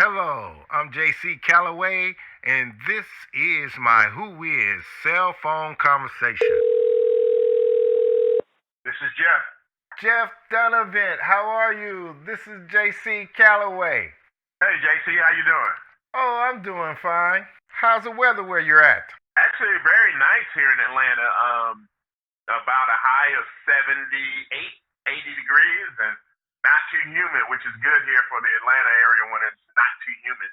Hello, I'm JC Callaway, and this is my Who Is cell phone conversation. This is Jeff. Jeff Dunovant, how are you? This is JC Callaway. Hey, JC, how you doing? Oh, I'm doing fine. How's the weather where you're at? Actually, very nice here in Atlanta. About a high of 78, 80 degrees, and not too humid, which is good here for the Atlanta area when it's not too humid.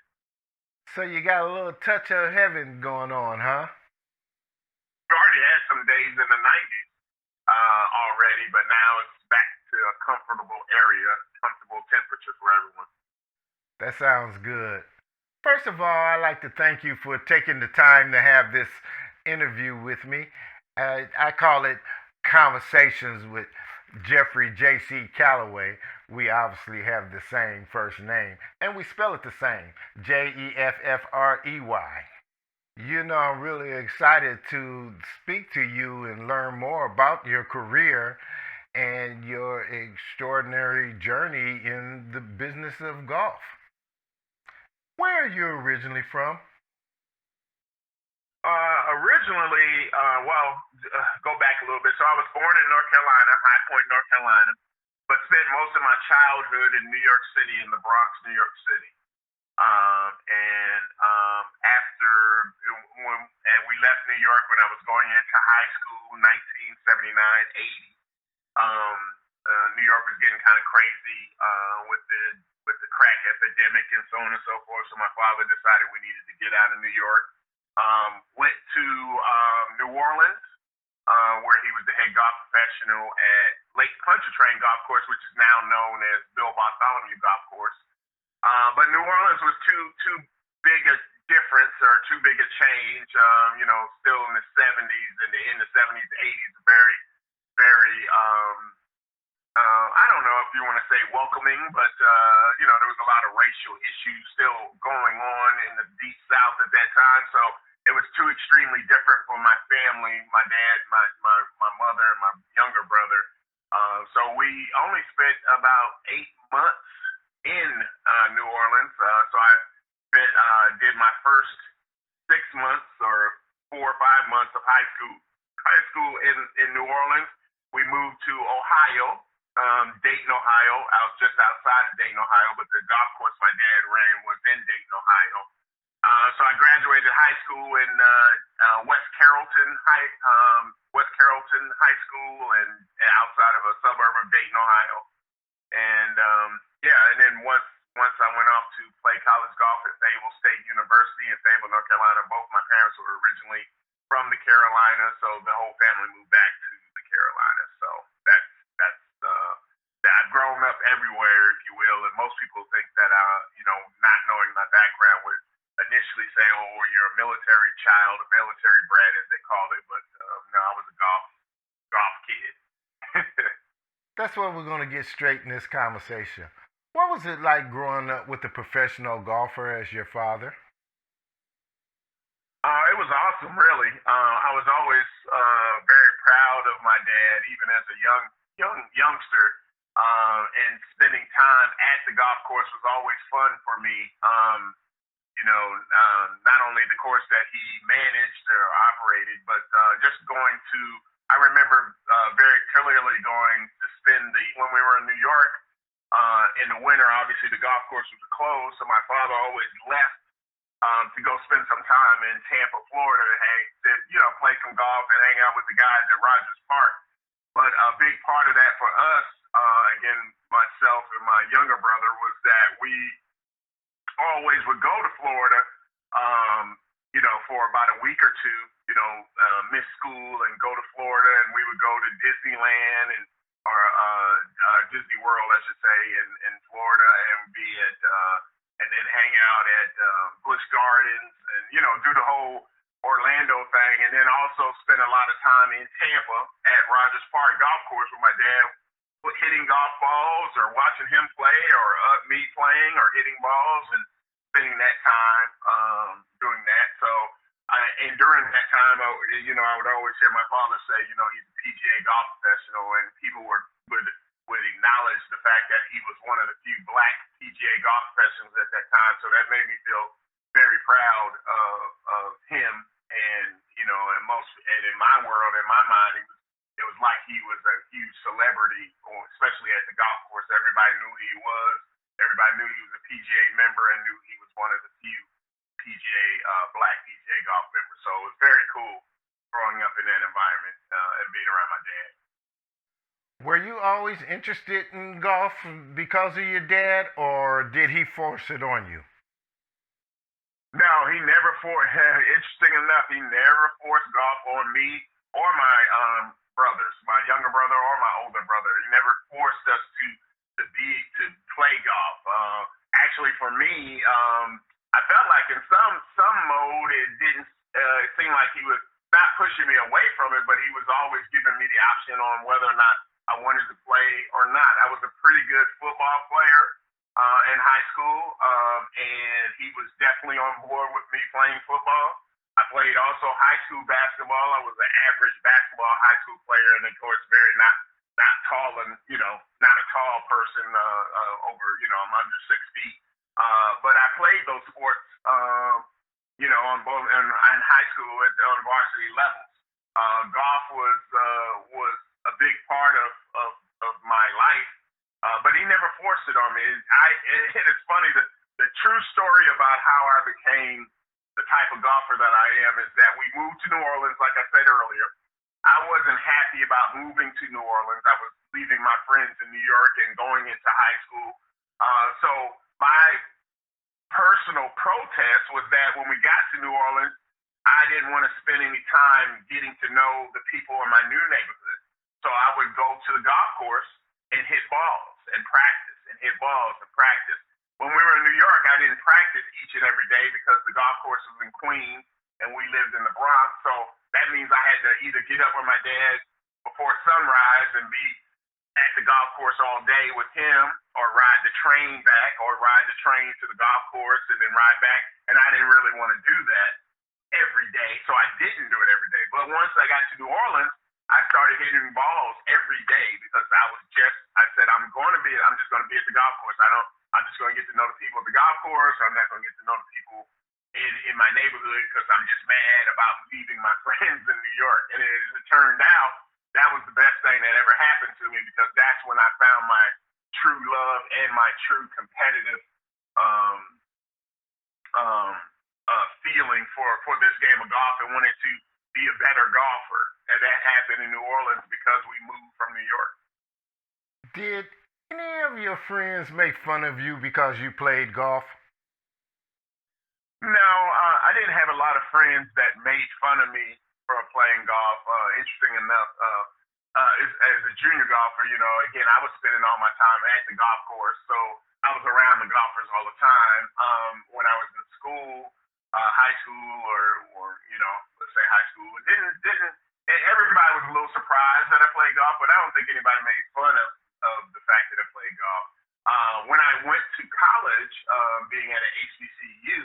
So you got a little touch of heaven going on, huh? We already had some days in the 90s already, but now it's back to a comfortable area, comfortable temperature for everyone. That sounds good. First of all, I'd like to thank you for taking the time to have this interview with me. I call it Conversations with Jeffrey J.C. Callaway. We obviously have the same first name, and we spell it the same, Jeffrey. I'm really excited to speak to you and learn more about your career and your extraordinary journey in the business of golf. Where are you originally from? Originally, go back a little bit. So I was born in North Carolina, High Point, North Carolina, but spent most of my childhood in New York City, in the Bronx, New York City. And after we left New York when I was going into high school, 1979, 80. New York was getting kind of crazy with the crack epidemic and so on and so forth. So my father decided we needed to get out of New York. Went to New Orleans, where he was the head golf professional at Lake Pontchartrain Golf Course, which is now known as Bill Bartholomew Golf Course. But New Orleans was too big a difference or too big a change. Still in the 70s and in the 70s, 80s, very, very. I don't know if you want to say welcoming, but there was a lot of racial issues still going on in the deep South at that time. So it was too extremely different for my family, my dad, my mother, and my younger brother. So we only spent about 8 months in New Orleans. So I did my first 6 months or 4 or 5 months of high school in New Orleans. We moved to Ohio, Dayton, Ohio, just outside of Dayton, Ohio, but the golf course my dad ran was in Dayton, Ohio. So I graduated high school in West Carrollton High School, and outside of a suburb of Dayton, Ohio. And then once I went off to play college golf at Fayetteville State University in Fayetteville, North Carolina. Both my parents were originally from the Carolinas, so the whole family moved back to the Carolinas. So that's I've grown up everywhere, if you will, and most people think that not knowing my background would initially say, "Oh, well, you're a military child, a military brat," as they call it. But no, I was a golf kid. That's where we're going to get straight in this conversation. What was it like growing up with a professional golfer as your father? It was awesome, really. I was always very proud of my dad, even as a youngster. And spending time at the golf course was always fun for me. Not only the course that he managed or operated, but just going to. I remember very clearly going to spend when we were in New York in the winter. Obviously, the golf course was closed, so my father always left to go spend some time in Tampa, Florida, play some golf and hang out with the guys at Rogers Park. But a big part of that for us, again, myself and my younger brother, was that we always would go to Florida, for about a week or two, miss school and go to Florida, and we would go to Disneyland or Disney World, I should say, in Florida, and be at and then hang out at Busch Gardens, and do the whole Orlando thing, and then also spend a lot of time in Tampa at Rogers Park Golf Course with my dad, hitting golf balls or watching him play, or me playing or hitting balls, and spending that time doing that. So, and during that time, I would always hear my father say, he's a PGA golf professional, and people would would acknowledge the fact that he was one of the few black PGA golf professionals at that time. So that made me feel very proud of him. And and in my world, in my mind, it was like he was a huge celebrity, especially at the golf course. Everybody knew who he was. Everybody knew he was a PGA member and knew he was one of the few black PGA golf members. So it was very cool growing up in that environment and being around my dad. Were you always interested in golf because of your dad, or did he force it on you? No, he never forced. Interesting enough, he never forced golf on me or my brothers, my younger brother or my older brother. He never forced us to play golf. Actually, for me, I felt like in some mode it didn't seem like he was not pushing me away from it, but he was always giving me the option on whether or not I wanted to play or not. I was a pretty good football player in high school, and he was definitely on board with me playing football. I played also high school basketball. I was an average basketball high school player, and of course, very not tall and not a tall person. Over I'm under 6 feet. But I played those sports, on both in high school on varsity levels. Golf was a big part of my life, but he never forced it on me. It's funny that the true story about how I became the type of golfer that I am is that we moved to New Orleans, like I said earlier. I wasn't happy about moving to New Orleans. I was leaving my friends in New York and going into high school. So my personal protest was that when we got to New Orleans, I didn't want to spend any time getting to know the people in my new neighborhood. So I would go to the golf course and hit balls and practice and hit balls and practice. When we were in New York, I didn't practice each and every day because the golf course was in Queens and we lived in the Bronx. So that means I had to either get up with my dad before sunrise and be at the golf course all day with him, or ride the train back, or ride the train to the golf course and then ride back. And I didn't really want to do that every day, so I didn't do it every day. But once I got to New Orleans, I started hitting balls every day because I said, I'm just going to be at the golf course. I'm just going to get to know the people at the golf course. I'm not going to get to know the people in my neighborhood because I'm just mad about leaving my friends in New York. And as it turned out, that was the best thing that ever happened to me because that's when I found my true love and my true competitive feeling for this game of golf and wanted to be a better golfer. And that happened in New Orleans because we moved from New York. Did any of your friends make fun of you because you played golf? No, I didn't have a lot of friends that made fun of me for playing golf. Interesting enough, as a junior golfer, again, I was spending all my time at the golf course, so I was around the golfers all the time. When I was in school, high school, or let's say high school, didn't everybody was a little surprised that I played golf, but I don't think anybody made fun of the fact that I played golf. When I went to college, being at an HBCU,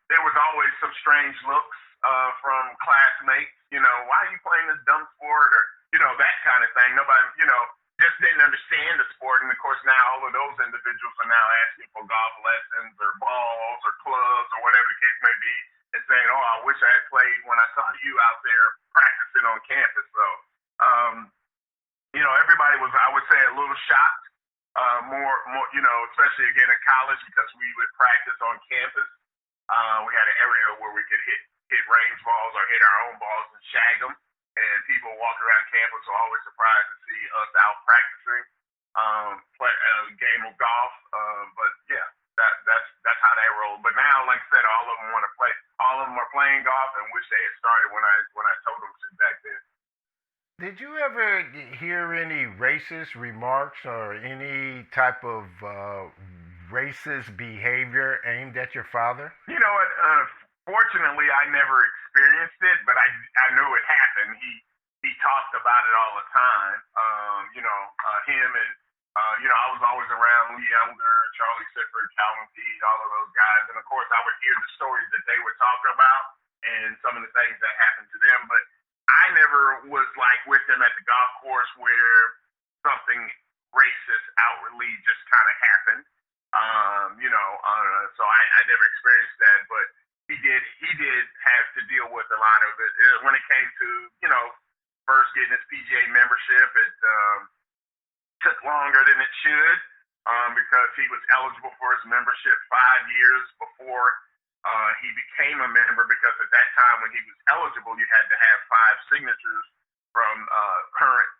there was always some strange looks from classmates. Why are you playing this dumb sport, or that kind of thing. Nobody, just didn't understand the sport, and of course now all of those individuals are now asking for golf lessons or balls or clubs or whatever the case may be, and saying, "Oh, I wish I had played when I saw you out there practicing on campus." So, everybody was, I would say, a little shocked. More, especially again in college because we would practice on campus. We had an area where we could hit range balls or hit our own balls and shag them. And people walk around campus were always surprised to see us out practicing, play a game of golf. But yeah, that's how they roll. But now, like I said, all of them want to play. All of them are playing golf and wish they had started when I told them to back then. Did you ever hear any racist remarks or any type of racist behavior aimed at your father? You know what? Fortunately, I never experienced it, but I knew it happened. He talked about it all the time. Him and I was always around Lee Elder, Charlie Sifford, Calvin Pete, all of those guys, and of course I would hear the stories that they would talk about and some of the things that happened to them, but I never was like with them at the golf course where something racist outwardly just kind of happened. So I never experienced that, but he did have to deal with a lot of it when it came to first getting his PGA membership. It took longer than it should because he was eligible for his membership 5 years before he became a member. Because at that time when he was eligible, you had to have five signatures from current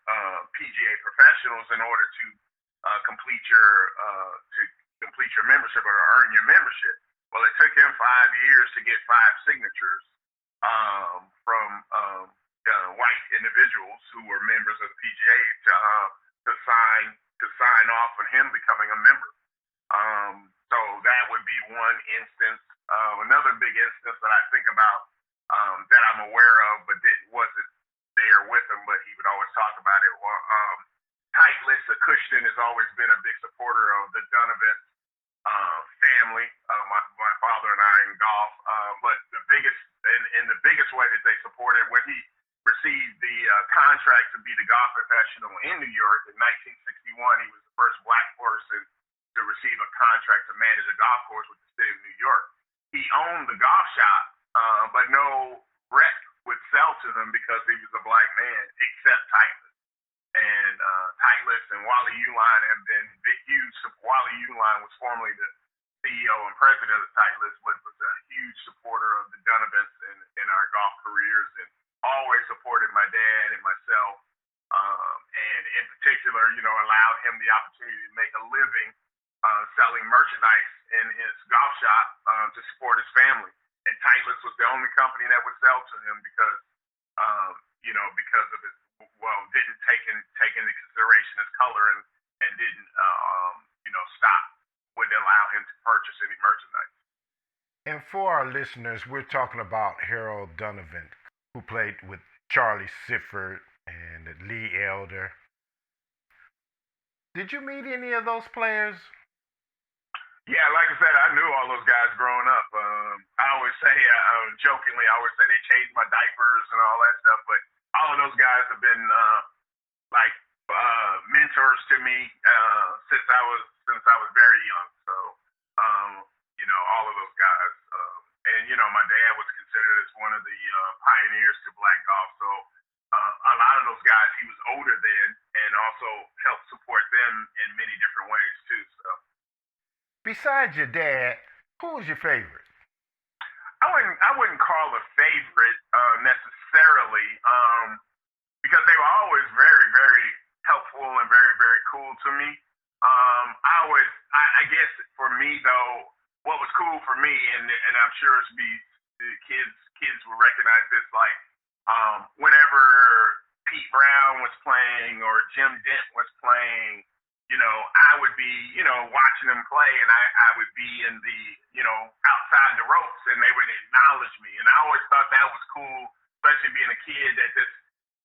PGA professionals in order to complete your membership or to earn your membership. Well, it took him 5 years to get five signatures from white individuals who were members of the PGA to sign off on him becoming a member. So that would be one instance. Another big instance that I think about that I'm aware of, but wasn't there with him, but he would always talk about it. Titleist Cushton has always been a big supporter of the Dunovant family. My father and I in golf, but the biggest way that they supported when he received the contract to be the golf professional in New York in 1961. He was the first black person to receive a contract to manage a golf course with the city of New York. He owned the golf shop, but no rep would sell to him because he was a black man, except Titleist. And Titleist and Wally Uline have been huge. Wally Uline was formerly the CEO and president of Titleist, but was a huge supporter of the Dunovants in our golf careers, and always supported my dad and myself. And in particular, allowed him the opportunity to make a living selling merchandise in his golf shop to support his family. And Titleist was the only company that would sell to him because of his didn't take into consideration his color and didn't stop, wouldn't allow him to purchase any merchandise. And for our listeners, we're talking about Harold Dunovant, who played with Charlie Sifford and Lee Elder. Did you meet any of those players? Yeah, like I said, I knew all those guys growing up. I always say, jokingly, they changed my diapers and all that stuff, but all of those guys have been mentors to me since I was very young. So, all of those guys, and my dad was considered as one of the pioneers to black golf. So, a lot of those guys he was older than, and also helped support them in many different ways too. So, besides your dad, who was your favorite? I wouldn't call a favorite necessarily, because they were always very, very helpful and very, very cool to me. I guess for me though, what was cool for me, and I'm sure the kids will recognize this, like whenever Pete Brown was playing or Jim Dent was playing, I would be, watching them play, and I would be in the, outside the ropes, and they would acknowledge me. And I always thought that was cool, especially being a kid that this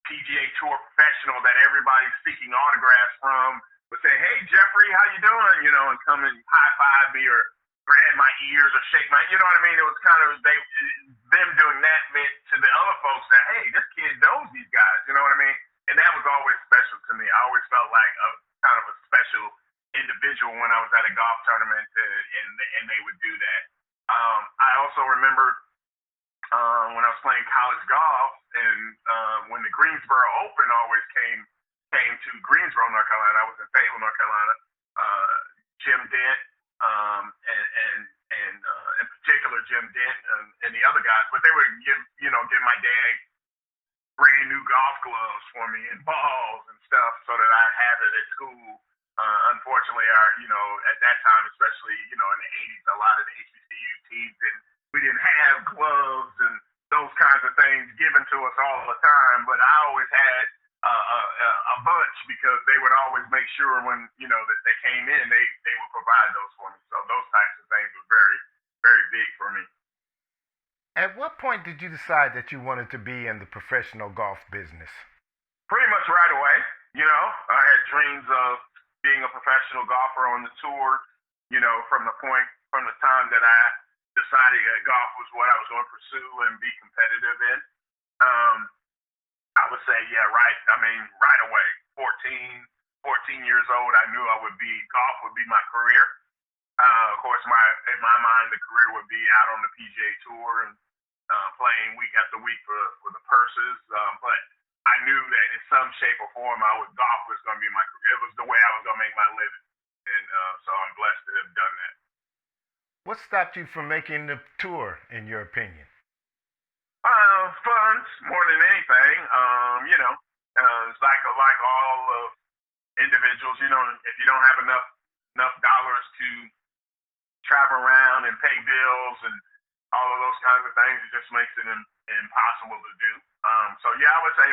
PGA Tour professional that everybody's seeking autographs from would say, "Hey, Jeffrey, how you doing?" And come and high-five me or grab my ears or shake my, you know what I mean? It was kind of, them doing that meant to the other folks that, hey, this kid knows these guys, you know what I mean? And that was always special to me. I always felt like a kind of a special individual when I was at a golf tournament, and they would do that. I also remember when I was playing college golf, and when the Greensboro Open always came to Greensboro, North Carolina. I was in Fayetteville, North Carolina. Jim Dent, and in particular Jim Dent and the other guys, but they would give my dad brand new golf gloves for me and balls and stuff so that I have it at school. Unfortunately, at that time, especially in the '80s, a lot of the HBCU teams we didn't have gloves and those kinds of things given to us all the time. But I always had a bunch because they would always make sure when that they came in, they would provide those for me. So those types of things were very, very big for me. At what point did you decide that you wanted to be in the professional golf business? Pretty much right away. I had dreams of being a professional golfer on the tour. From the time that I decided that golf was what I was going to pursue and be competitive in. I would say, yeah, right. I mean, right away, 14, 14 years old, I knew golf would be my career. Of course, in my mind, the career would be out on the PGA Tour and playing week after week for the purses. But I knew that in some shape or form, golf was going to be my career. It was the way I was going to make my living, and so I'm blessed to have done that. What stopped you from making the tour, in your opinion? Funds more than anything. It's like all of individuals. If you don't have enough dollars to travel around and pay bills and all of those kinds of things, it just makes it impossible to do. So yeah, I would say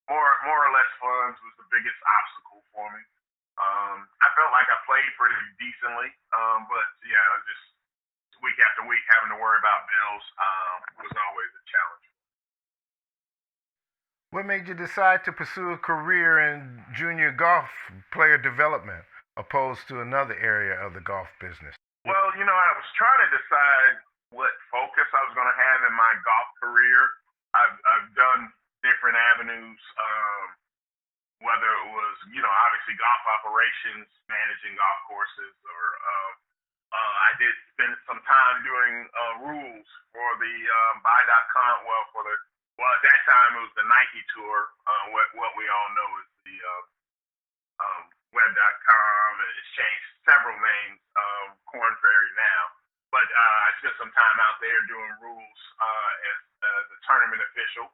more or less funds was the biggest obstacle for me. I felt like I played pretty decently, but yeah, just week after week having to worry about bills was always a challenge. What made you decide to pursue a career in junior golf player development opposed to another area of the golf business? Well, I was trying to decide what focus I was going to have in my golf career. I've done different avenues, whether it was, obviously golf operations, managing golf courses, or I did spend some time doing rules for the buy.com. Well, at that time it was the Nike Tour. What we all know is the web.com, and it's changed several names, Corn Ferry now. But I spent some time out there doing rules as a tournament official,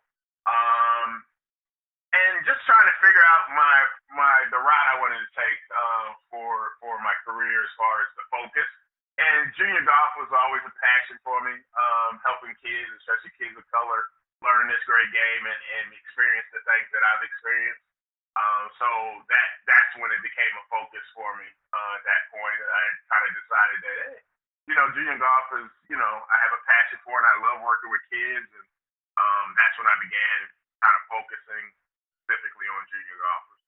and just trying to figure out the route I wanted to take for my career as far as the focus. And junior golf was always a passion for me, helping kids, especially kids of color, learn this great game and experience the things that I've experienced. So that's when it became a focus for me. At that point, I kind of decided that, hey, junior golf is, I have a passion for it. I love working with kids, and that's when I began kind of focusing specifically on junior golfers.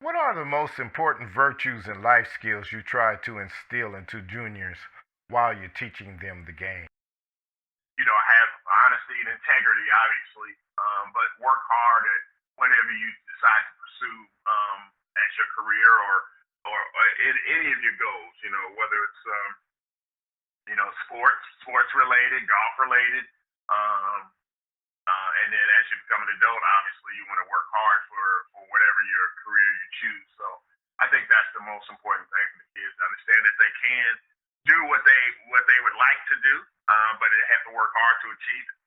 What are the most important virtues and life skills you try to instill into juniors while you're teaching them the game? Have honesty and integrity, obviously, but work hard at whatever you decide to pursue as your career or in any of your goals. Whether it's sports related, golf related, and then as you become an adult, obviously you want to work hard for whatever your career you choose. So I think that's the most important thing for the kids to understand that they can do what they would like to do, but they have to work hard to achieve it.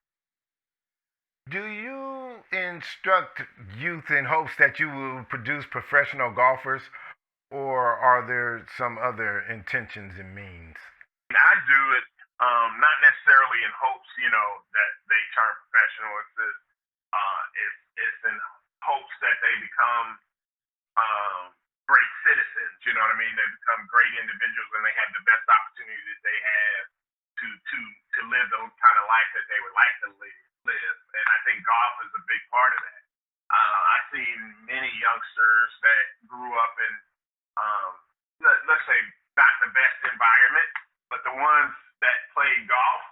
Do you instruct youth in hopes that you will produce professional golfers, or are there some other intentions and means? I do it not necessarily in hopes, that they turn professional. It's in hopes that they become great citizens. You know what I mean? They become great individuals, and they have the best opportunity that they have to live the kind of life that they would like to live. And I think golf is a big part of that. I've seen many youngsters that grew up in, let's say, not the best environment, but the ones that played golf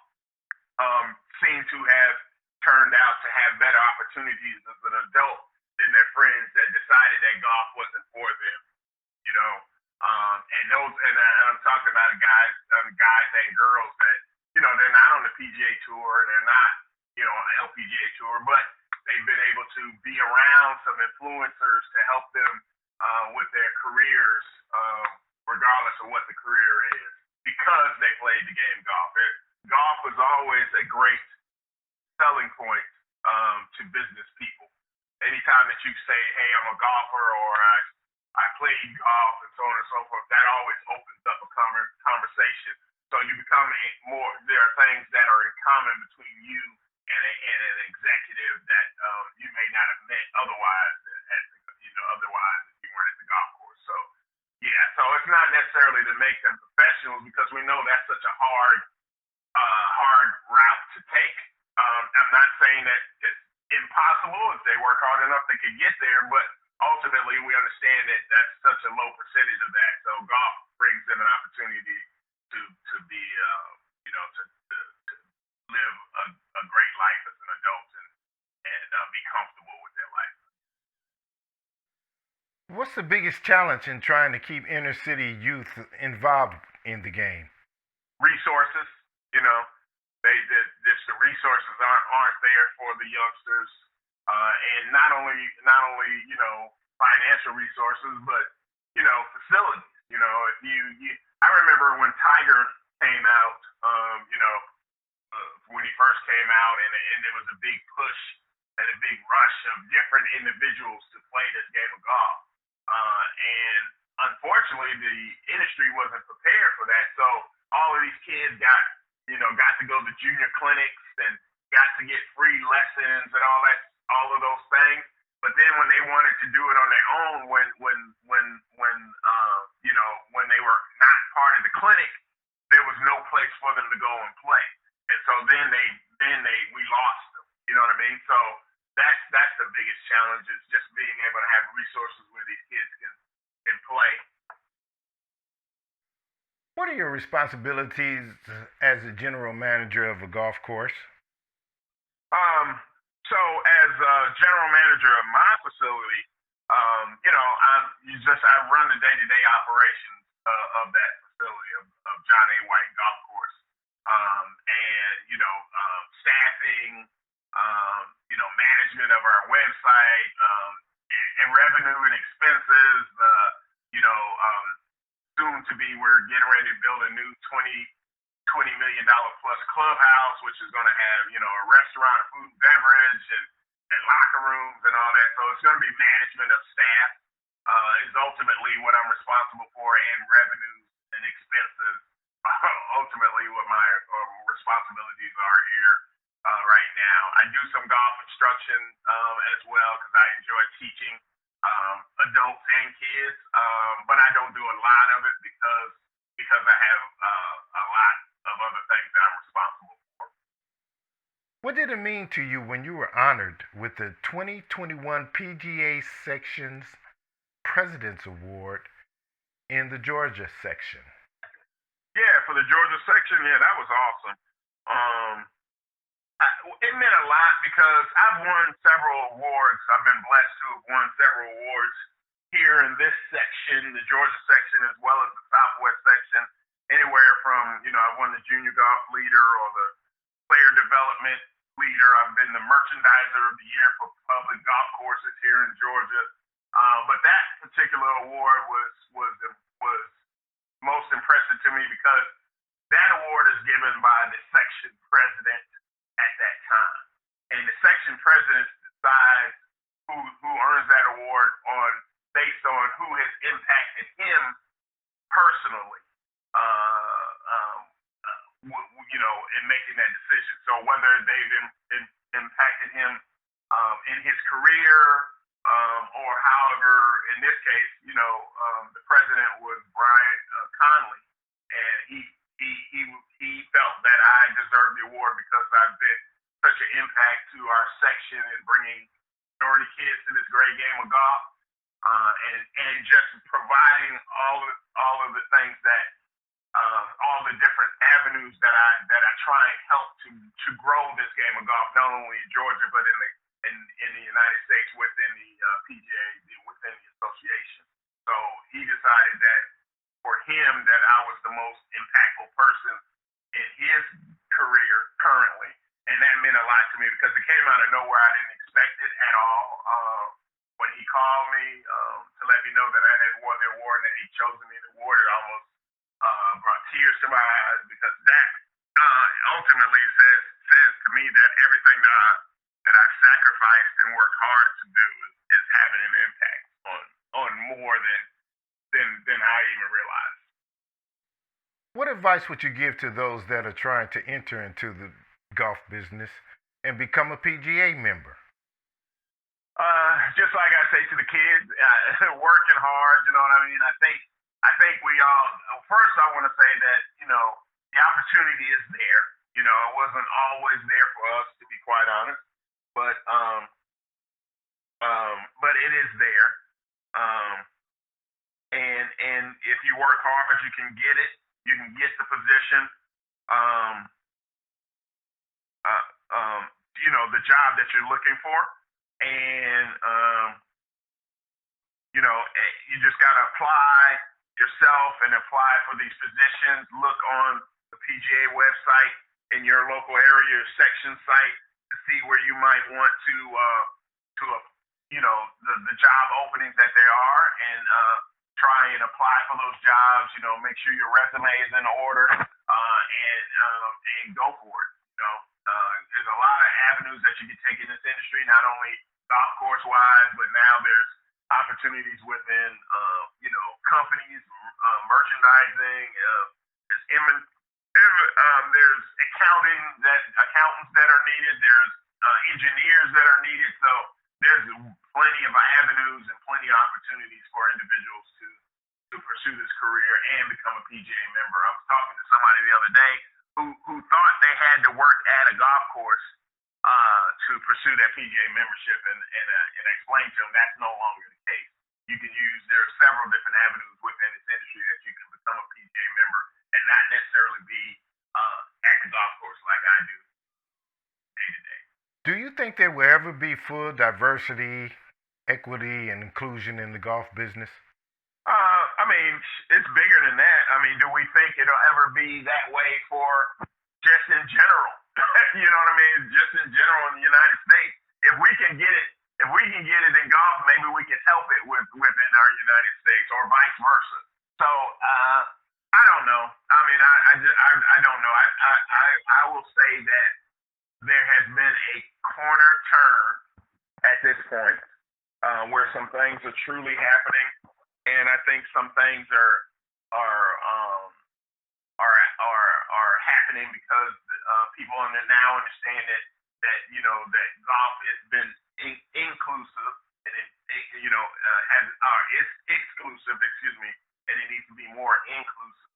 seem to have turned out to have better opportunities as an adult than their friends that decided that golf wasn't for them. You know, and I'm talking about guys and girls that they're not on the PGA Tour, and they're not LPGA Tour, but they've been able to be around some influencers to help them with their careers, regardless of what the career is, because they played the game golf. Golf is always a great selling point to business people. Anytime that you say, "Hey, I'm a golfer," or I played golf, and so on and so forth, that always opens up a conversation. So you become there are things that are in common between you and an executive that you may not have met otherwise, otherwise if you weren't at the golf course. So yeah, so it's not necessarily to make them professionals, because we know that's such a hard route to take. I'm not saying that it's impossible. If they work hard enough, they could get there, but ultimately we understand that that's such a low percentage of that. So golf brings them an opportunity to be to live a great life as an adult and be comfortable with their life. What's the biggest challenge in trying to keep inner city youth involved in the game? Resources, you know, just the resources aren't there for the youngsters, and not only financial resources, but facilities. If I remember when Tiger came out, when he first came out, and there was a big push and a big rush of different individuals to play this game of golf. And unfortunately, the industry wasn't prepared for that. So all of these kids got to go to junior clinics and got to get free lessons and all of those things. But then when they wanted to do it on their own, when they were not part of the clinic, there was no place for them to go and play. And so then we lost them. You know what I mean? So that's the biggest challenge, is just being able to have resources where these kids can play. What are your responsibilities as a general manager of a golf course? So as a general manager of my facility, I run the day-to-day operations of that facility of John A. White Golf Course, and staffing, management of our website, and revenue and expenses. Soon to be, we're getting ready to build a new $20 million plus clubhouse, which is going to have a restaurant, a food and beverage, and locker rooms and all that. So it's going to be management of staff is ultimately what I'm responsible for, and revenues and expenses. Ultimately, what my responsibilities are here right now. I do some golf instruction as well, because I enjoy teaching adults and kids, but I don't do a lot of it because I have a lot of other things that I'm responsible for. What did it mean to you when you were honored with the 2021 PGA Section's President's Award in the Georgia section? Yeah, for the Georgia section, yeah, that was awesome. It meant a lot because I've won several awards. I've been blessed to have won several awards here in this section, the Georgia section, as well as the Southwest section. Anywhere from, I've won the Junior Golf Leader or the Player Development Leader. I've been the Merchandiser of the Year for public golf courses here in Georgia. But that particular award was most impressive to me because that award is given by the section president at that time, and the section president decides who earns that award based on who has impacted him personally, in making that decision. So whether they've impacted him in his career, or however, in this case, the president was Brian Conley, and he felt that I deserved the award because I've been such an impact to our section in bringing minority kids to this great game of golf, and just providing all of the things that all the different avenues that I try and help to grow this game of golf, not only in Georgia but in the United States within the PGA, within the association. So he decided that for him that I was the most impactful person in his career currently, and that meant a lot to me because it came out of nowhere. I didn't expect it at all. When he called me to let me know that I had won the award and that he'd chosen me the award, it almost brought tears to my eyes because that ultimately says to me that everything that I've sacrificed and worked hard to do is having an impact on more than I even realized. What advice would you give to those that are trying to enter into the golf business and become a PGA member? Just like I say to the kids, working hard. You know what I mean? I think we all. First, I want to say that the opportunity is there. It wasn't always there for us, to be quite honest, but it is there. And if you work hard, you can get it. You can get the position. The job that you're looking for, and You just got to apply yourself and apply for these positions. Look on the PGA website in your local area section site to see where you might want to the job openings that there are, and try and apply for those jobs. Make sure your resume is in order, and go for it. There's a lot of avenues that you can take in this industry, not only golf course wise, but now there's opportunities within companies, merchandising. There's accountants that are needed. There's engineers that are needed. So there's plenty of avenues and plenty of opportunities for individuals to pursue this career and become a PGA member. I was talking to somebody the other day who thought they had to work at a golf course to pursue that PGA membership, and explain to them that's no longer the case. There are several different avenues within this industry that you can become a PGA member and not necessarily be at the golf course like I do day to day. Do you think there will ever be full diversity, equity, and inclusion in the golf business? I mean, it's bigger than that. I mean, do we think it'll ever be that way for just in general? You know what I mean? Just in general in the United States. If we can get it in golf, maybe we can help it within our United States, or vice versa. So I don't know. I mean, I don't know. I will say that there has been a corner turn at this point, where some things are truly happening, and I think some things are happening because people now understand that golf has been inclusive, and it's exclusive, excuse me, and it needs to be more inclusive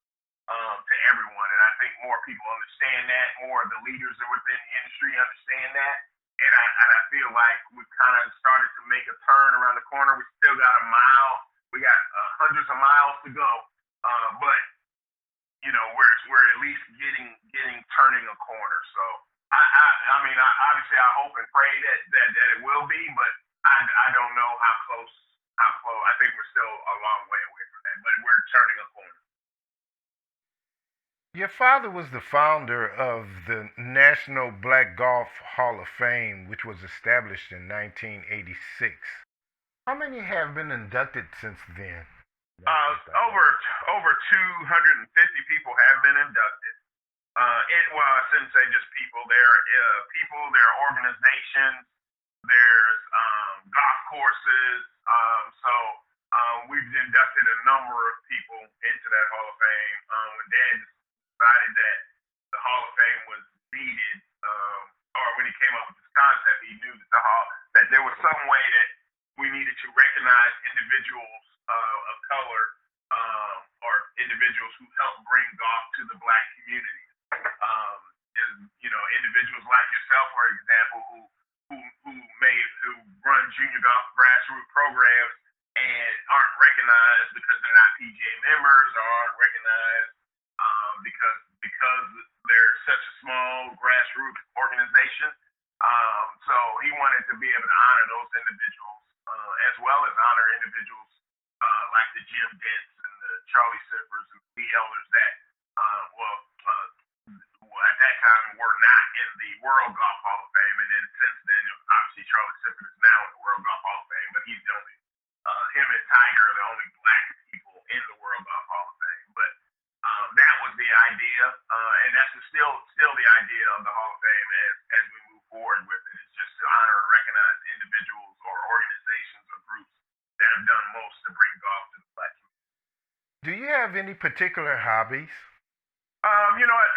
to everyone. And I think more people understand that. More of the leaders that within the industry understand that. And I feel like we've kind of started to make a turn around the corner. We still got a mile. We got hundreds of miles to go. But we're at least turning a corner. So I mean, obviously I hope and pray that it will be, but I don't know how close. I think we're still a long way away from that, but we're turning a corner. Your father was the founder of the National Black Golf Hall of Fame, which was established in 1986. How many have been inducted since then? Over 250 people have been inducted. Well, I shouldn't say just people. There are organizations, there's golf courses. So we've inducted a number of people into that Hall of Fame. When Dad decided that the Hall of Fame was needed, or when he came up with this concept, he knew that there was some way that we needed to recognize individuals of color, or individuals who helped bring golf to the black community. Individuals like yourself, for example, who run junior golf grassroots programs and aren't recognized because they're not PGA members, or aren't recognized because they're such a small grassroots organization. So he wanted to be able to honor those individuals, as well as honor individuals like the Jim Dents and the Charlie Sippers and Lee Elders that, at that time were not in the World Golf Hall of Fame. And then since then, obviously Charlie Sippers is now in the World Golf Hall of Fame, but he's the only, him and Tiger are the only black people in the World Golf Hall of Fame. But that was the idea, and that's still the idea of the Hall of Fame as we move forward with it. It's just to honor and recognize individuals or organizations or groups that have done most to bring golf to the black community. Do you have any particular hobbies? You know what?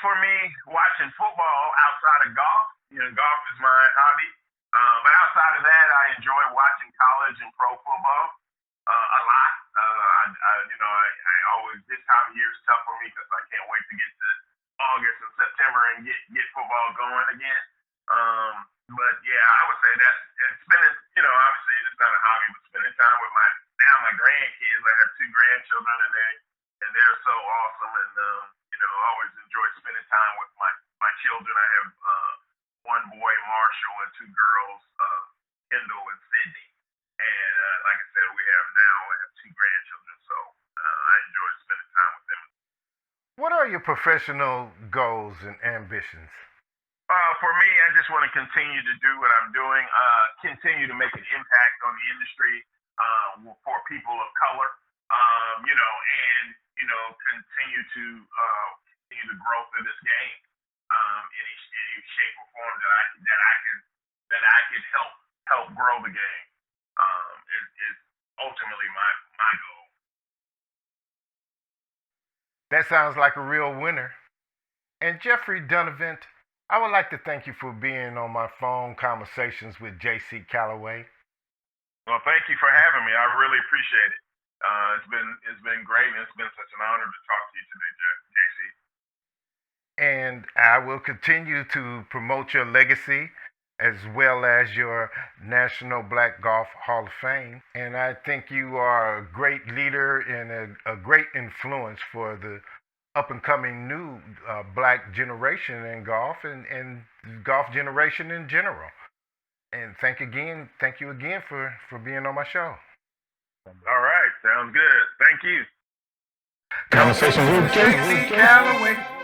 For me, watching football outside of golf, golf is my hobby. But outside of that, I enjoy watching college and pro football a lot. I always, this time of year is tough for me because I can't wait to get to August and September and get football going again. But yeah, I would say and spending, obviously it's not a hobby, but spending time with my grandkids. I have two grandchildren, and they're so awesome, and I always enjoy spending time with my children. I have one boy, Marshall, and two girls, Kendall and Sydney. And like I said, we have grandchildren. So I enjoy spending time with them. What are your professional goals and ambitions? For me, I just want to continue to do what I'm doing, continue to make an impact on the industry for people of color, and continue to continue the growth of this game any shape or form that I can help grow the game is ultimately my goal. That sounds like a real winner. And Jeffrey Dunovant, I would like to thank you for being on my phone conversations with JC Callaway. Well, thank you for having me. I really appreciate it. It's been great, and it's been such an honor to talk to you today, JC. And I will continue to promote your legacy as well as your National Black Golf Hall of Fame. And I think you are a great leader and a great influence for the up and coming new black generation in golf and golf generation in general. And thank you again for being on my show. All right, sounds good. Thank you. Conversation with JC Callaway.